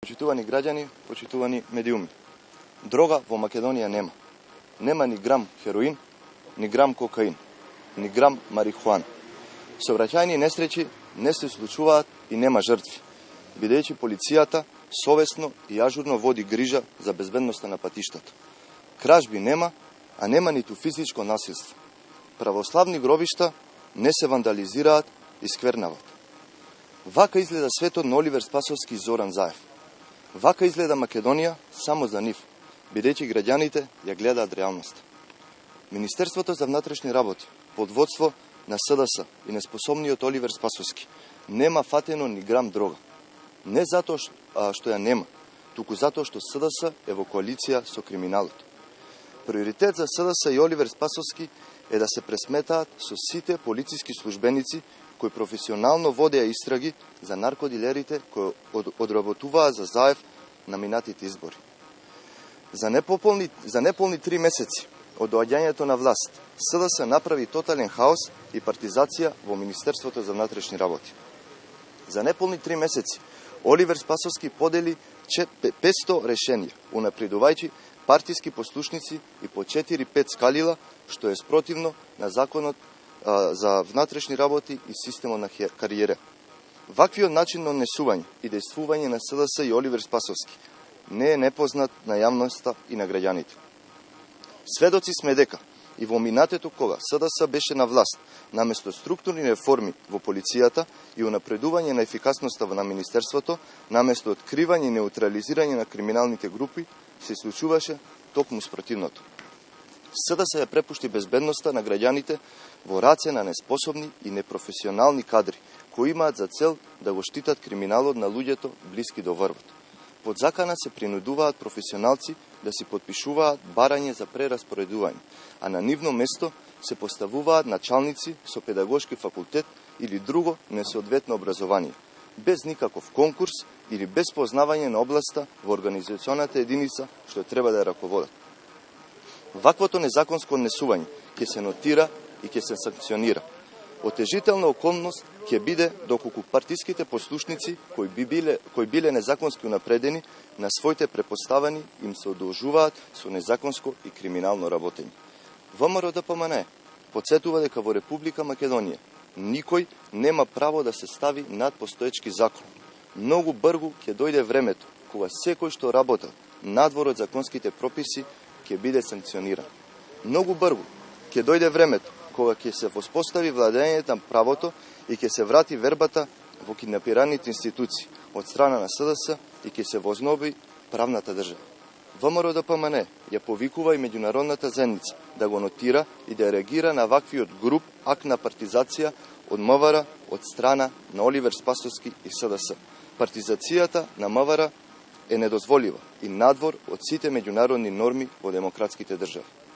Почитувани граѓани, почитувани медиуми. Дрога во Македонија нема. Нема ни грам хероин, ни грам кокаин, ни грам марихуана. Сообраќајни несреќи не се случуваат и нема жртви, бидејќи полицијата совесно и ажурно води грижа за безбедноста на патиштата. Кражби нема, а нема ниту физичко насилство. Православни гробишта не се вандализираат и сквернават. Вака изгледа светот на Оливер Спасовски и Зоран Заев. Вака изгледа Македонија само за нив, бидејќи граѓаните ја гледаат реалноста. Министерството за внатрешни работи, под водство на СДС и неспособниот Оливер Спасовски, нема фатено ни грам дрога. Не затоа што ја нема, туку затоа што СДС е во коалиција со криминалот. Приоритет за СДС и Оливер Спасовски е да се пресметаат со сите полициски службеници кои професионално водеа истраги за наркодилерите кои одработуваа за Заев на минатите избори. За неполни 3 месеци од доаѓањето на власт, СДС направи тотален хаос и партизација во Министерството за внатрешни работи. За неполни 3 месеци Оливер Спасовски подели 500 решенија, унапредувајќи партиски послушници и по 4-5 скалила, што е спротивно на законот за внатрешни работи и системот на кариера. Ваквиот начин на однесување и дејствување на СДС и Оливер Спасовски не е непознат на јавноста и на граѓаните. Сведоци сме дека и во минатето кога СДС беше на власт, наместо структурни реформи во полицијата и унапредување на ефикасноста на министерството, наместо откривање и неутрализирање на криминалните групи, се случуваше токму спротивното. СДС ја препушти безбедноста на граѓаните во раце на неспособни и непрофесионални кадри, кои имаат за цел да го штитат криминалот на луѓето блиски до врвот. Под закана се принудуваат професионалци да си подпишуваат барање за прераспоредување, а на нивно место се поставуваат началници со педагошки факултет или друго несоодветно образование, без никаков конкурс или без познавање на областа во организационата единица што треба да ја раководат. Ваквото незаконско однесување ќе се нотира и ќе се санкционира. Отежителна околност ќе биде доколку партиските послушници кои биле незаконски унапредени на своите препоставени им се одолжуваат со незаконско и криминално работење. ВМРО-ДПМНЕ потсетува дека во Република Македонија никој нема право да се стави над постоечки закон. Многу брзо ќе дојде времето кога секој што работел надвор од законските прописи ќе биде санкциониран. Многу брзо ќе дојде времето кога ќе се воспостави владењето на правото и ќе се врати вербата во киднапираните институции од страна на СДС и ќе се вознови правната држава. ВМРО-ДПМНЕ ја повикува и меѓународната заедница да го нотира и да реагира на ваквиот груб акт на партизација од МВР од страна на Оливер Спасовски и СДС. Партизацијата на МВР е недозволива и надвор од сите меѓународни норми во демократските држави.